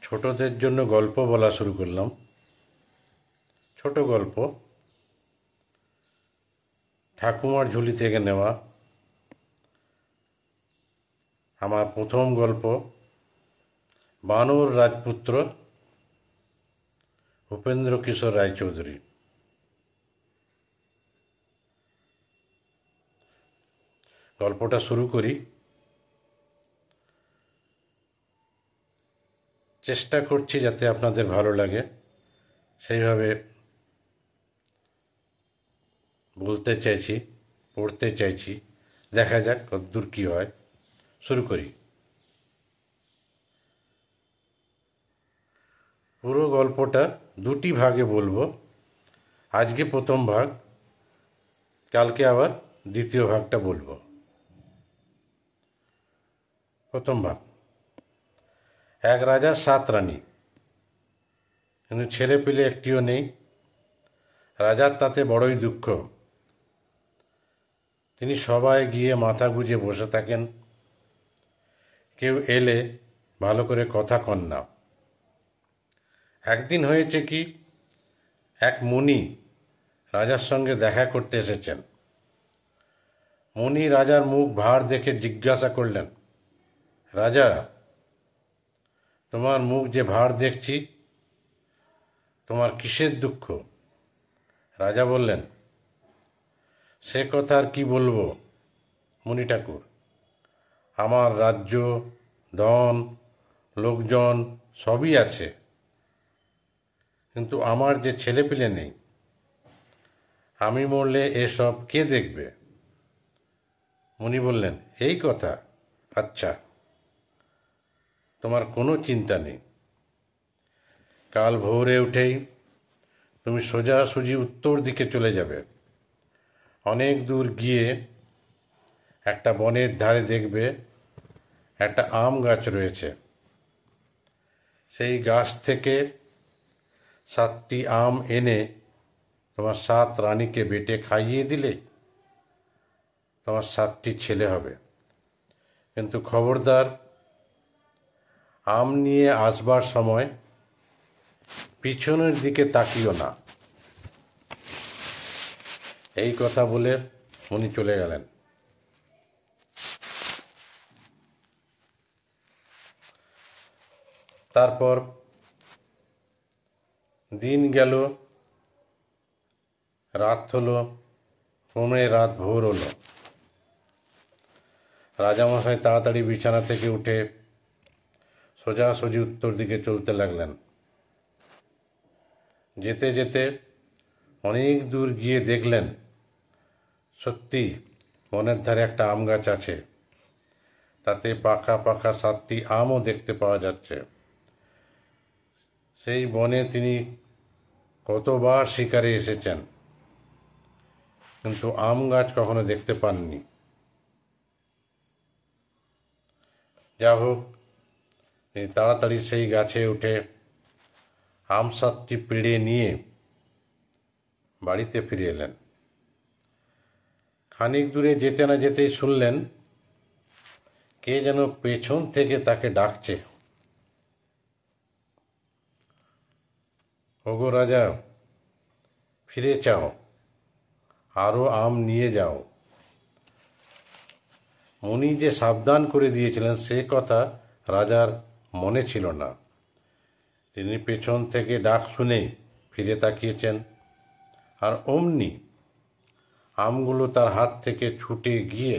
ছোটদের জন্য গল্প বলা শুরু করলাম। ছোট গল্প, ঠাকুমার ঝুলি থেকে নেওয়া। আমার প্রথম গল্প বানর রাজপুত্র, উপেন্দ্র কিশোর রায়চৌধুরী। গল্পটা শুরু করি। চেষ্টা করছি যাতে আপনাদের ভালো লাগে, সেইভাবে বলতে চাইছি, পড়তে চাইছি। দেখা যাক কতদূর কী হয়। শুরু করি। পুরো গল্পটা দুটি ভাগে বলবো। আজকে প্রথম ভাগ, কালকে আবার দ্বিতীয় ভাগটা বলবো। প্রথম ভাগ। এক রাজার 7 রানী, কিন্তু ছেলে পেলে একটিও নেই। রাজার তাতে বড়ই দুঃখ। তিনি সবাই গিয়ে মাথা গুঁজে বসে থাকেন। কেউ এলে ভালো করে কথা কন না। একদিন হয়েছে কি, এক মুনি রাজার সঙ্গে দেখা করতে এসেছেন। মুনি রাজার মুখ ভার দেখে জিজ্ঞাসা করলেন, রাজা, তোমার মুখ যে ভার দেখছি, তোমার কিসের দুঃখ? রাজা বললেন, সে কথা আর কি বলবো মুনি ঠাকুর। আমার রাজ্য, ধন, লোকজন সবই আছে, কিন্তু আমার যে ছেলেপিলে নেই। আমি মরলে এসব কে দেখবে? মুনি বললেন, এই কথা, আচ্ছা, তোমার কোনো চিন্তা নেই। কাল ভোরে উঠেই তুমি সোজাসুজি উত্তর দিকে চলে যাবে। অনেক দূর গিয়ে একটা বনের ধারে দেখবে একটা আম গাছ রয়েছে। সেই গাছ থেকে 7টি আম এনে তোমার 7 রানীকে বেটে খাইয়ে দিলে তোমার 7টি ছেলে হবে। কিন্তু খবরদার, আম নিয়ে আসবার সময় পিছনের দিকে তাকিও না। এই কথা বলে উনি চলে গেলেন। তারপর দিন গেল, রাত হলো, ক্রমে রাত ভোর হলো। রাজামশাই তাড়াতাড়ি বিছানা থেকে উঠে সোজাসুজি উত্তর দিকে চলতে লাগলেন। যেতে যেতে অনেক দূর গিয়ে দেখলেন, সত্যি বনের ধারে একটা আম গাছ আছে। তাতে পাকা পাকা 7টি আমও দেখতে পাওয়া যাচ্ছে। সেই বনে তিনি কতবার শিকারে এসেছেন, কিন্তু আম গাছ কখনো দেখতে পাননি। যা হোক, তিনি তাড়াতাড়ি সেই গাছে উঠে আম 7টি পেড়ে নিয়ে বাড়িতে ফিরে এলেন। খানিক দূরে যেতে না যেতেই শুনলেন, কে যেন পেছন থেকে তাকে ডাকছে, ওগো রাজা, ফিরে চাও, আরো আম নিয়ে যাও। মুনি যে সাবধান করে দিয়েছিলেন সে কথা রাজার মনে ছিল না। তিনি পেছন থেকে ডাক শুনে ফিরে তাকিয়েছেন, আর অমনি আমগুলো তার হাত থেকে ছুটে গিয়ে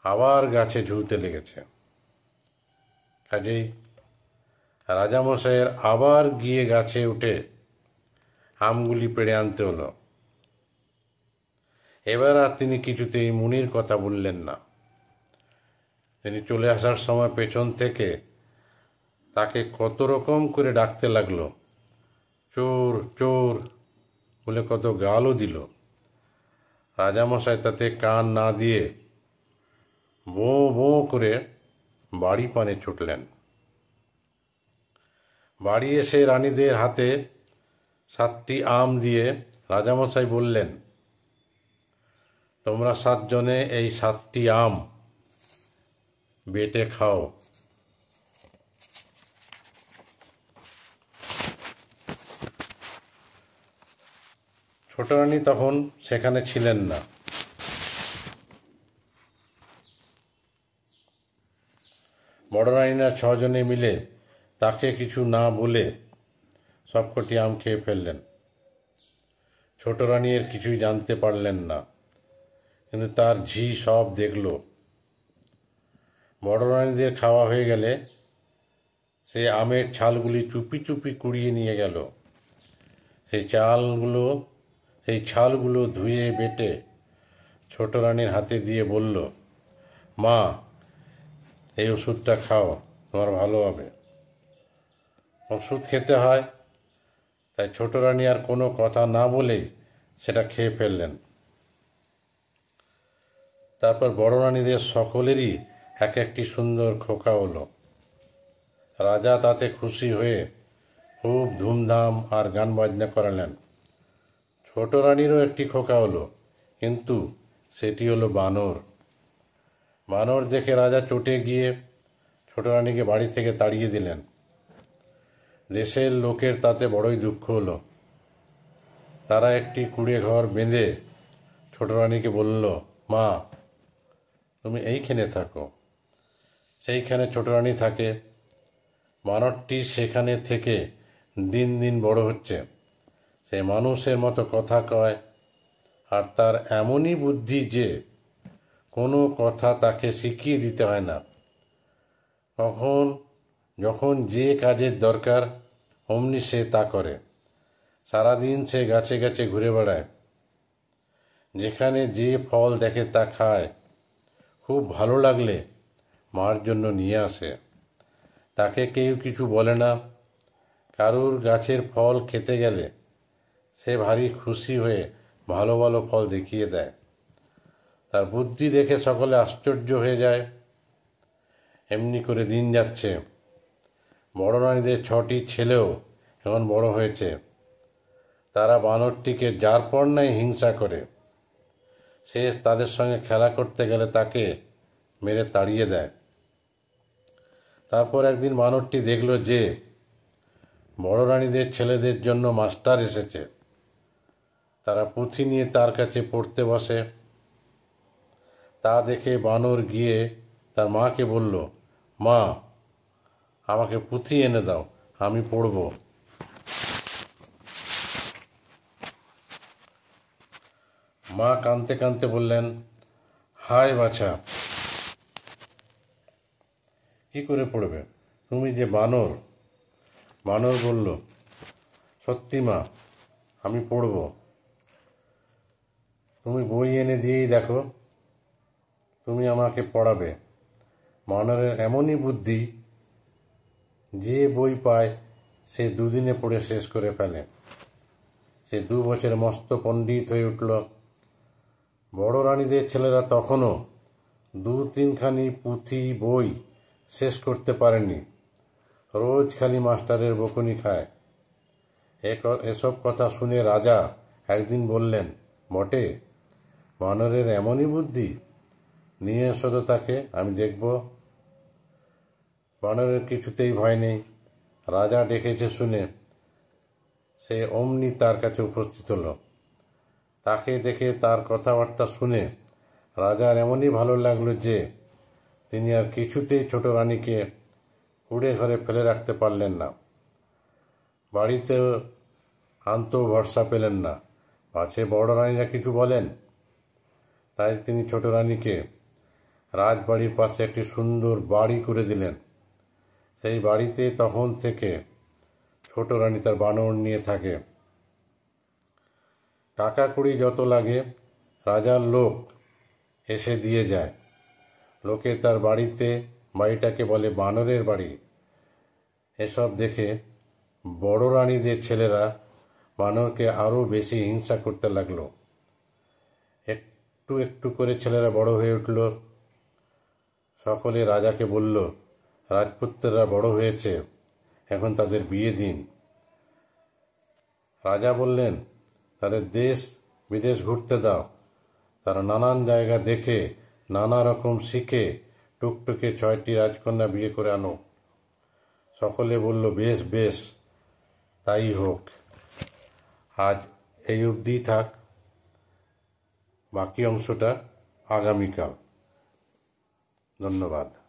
আবার গাছে ঝুলতে লেগেছে। কাজেই রাজামশাইয়ের আবার গিয়ে গাছে উঠে আমগুলি পেড়ে আনতে হলো। এবার আর তিনি কিছুতেই মুনির কথা বললেন না। তিনি চলে আসার সময় পেছন থেকে তাকে কত রকম করে ডাকতে লাগলো, চোর চোর বলে কত গালও দিল। রাজামশাই তাতে কান না দিয়ে বোঁ বোঁ করে বাড়ি পানে ছুটলেন। বাড়ি এসে রানীদের হাতে 7টি আম দিয়ে রাজামশাই বললেন, তোমরা 7 জনে এই 7টি আম বেটে খাও। ছোট রানী তখন সেখানে ছিলেন না। বড় রানীরা 6 জনে মিলে তাকে কিছু না বলে সবকটি আম খেয়ে ফেললেন। ছোট রানী এর কিছুই জানতে পারলেন না, কিন্তু তার ঝি সব দেখল। বড় রানীদের খাওয়া হয়ে গেলে সে আমের ছালগুলি চুপি চুপি কুড়িয়ে নিয়ে গেল। সেই ছালগুলো ধুয়ে বেটে ছোট রানীর হাতে দিয়ে বলল, মা, এই ওষুধটা খাও, তোমার ভালো হবে। ওষুধ খেতে হয়, তাই ছোট রানী আর কোনো কথা না বলেই সেটা খেয়ে ফেললেন। তারপর বড় রানীদের সকলেরই এক একটি সুন্দর খোকা হলো। রাজা তাতে খুশি হয়ে খুব ধুমধাম আর গান বাজনা করালেন। ছোট রানীরও একটি খোকা হলো, কিন্তু সেটি হলো বানর। বানর দেখে রাজা চটে গিয়ে ছোট রানীকে বাড়ি থেকে তাড়িয়ে দিলেন। দেশের লোকের তাতে বড়ই দুঃখ হলো। তারা একটি কুঁড়ে ঘর বেঁধে ছোট রানীকে বলল, মা, তুমি এইখানে থাকো। সেইখানে ছোট রানী থাকে। বানরটি সেখানে থেকে দিন দিন বড় হচ্ছে। সে মানুষের মতো কথা কয়, আর তার এমনই বুদ্ধি যে কোনো কথা তাকে শিখিয়ে দিতে হয় না। যখন যে কাজের দরকার অমনি সে তা করে। সারাদিন সে গাছে গাছে ঘুরে বেড়ায়, যেখানে যে ফল দেখে তা খায়। খুব ভালো লাগলে মার জন্য নিয়ে আসে। তাকে কেউ কিছু বলে না। কারুর গাছের ফল খেতে গেলে সে ভারী খুশি হয়ে ভালো ভালো ফল দেখিয়ে দেয়। তার বুদ্ধি দেখে সকলে আশ্চর্য হয়ে যায়। এমনি করে দিন যাচ্ছে। বড় রানীদের 6টি ছেলেও এখন বড় হয়েছে। তারা বানরটিকে যার পর নাই হিংসা করে। সে তাদের সঙ্গে খেলা করতে গেলে তাকে মেরে তাড়িয়ে দেয়। তারপর একদিন বানরটি দেখল যে বড় রানীদের ছেলেদের জন্য মাস্টার এসেছে। তারা পুঁথি নিয়ে তার কাছে পড়তে বসে। তা দেখে বানর গিয়ে তার মাকে বলল, মা, আমাকে পুঁথি এনে দাও, আমি পড়ব। মা কাঁদতে কাঁদতে বললেন, হায় বাছা, কি করে পড়বে? তুমি যে বানর। বানর বলল, সত্যি মা, আমি পড়ব। তুমি বই এনে দিয়েই দেখো, তুমি আমাকে পড়াবে। বানরের এমনই বুদ্ধি, যে বই পায় সে দুদিনে পড়ে শেষ করে ফেলে। সে 2 বছরে মস্ত পণ্ডিত হয়ে উঠল। বড় রানীদের ছেলেরা তখনও 2-3খানি পুঁথি বই শেষ করতে পারেনি। রোজ খালি মাস্টারের বকুনি খায়। এসব কথা শুনে রাজা একদিন বললেন, বটে, বানরের এমনই বুদ্ধি, নিয়ে এসো তো তাকে, আমি দেখব। বানরের কিছুতেই ভয় নেই। রাজা ডেকেছে শুনে সে অমনি তার কাছে উপস্থিত হলো। তাকে দেখে তার কথাবার্তা শুনে রাজার এমনই ভালো লাগলো যে তিনি আর কিছুতেই ছোট রানীকে কুঁড়ে ঘরে ফেলে রাখতে পারলেন না। বাড়িতে আনতেও ভরসা পেলেন না, পাছে বড় রানীরা কিছু বলেন। তাই তিনি ছোট রানীকে রাজবাড়ির পাশে একটি সুন্দর বাড়ি করে দিলেন। সেই বাড়িতে তখন থেকে ছোট রানী তার বানর নিয়ে থাকে। টাকা কড়ি যত লাগে রাজার লোক এসে দিয়ে যায়। লোকে তার বাড়িটাকে বলে বানরের বাড়ি। এসব দেখে বড় রানীদের ছেলেরা বানরকে আরও বেশি হিংসা করতে লাগলো। একটু একটু করে ছেলেরা বড় হয়ে উঠল। সকলে রাজাকে বলল, রাজপুত্ররা বড় হয়েছে, এখন তাদের বিয়ে দিন। রাজা বললেন, তাদের দেশ বিদেশ ঘুরতে দাও। তারা নানান জায়গা দেখে নানা রকম শিখে টুকটুকে 6টি রাজকন্যা বিয়ে করে আনো। সকলে বলল, বেশ বেশ, তাই হোক। আজ এই অবধি থাক, বাকি অংশটা আগামীকাল। ধন্যবাদ।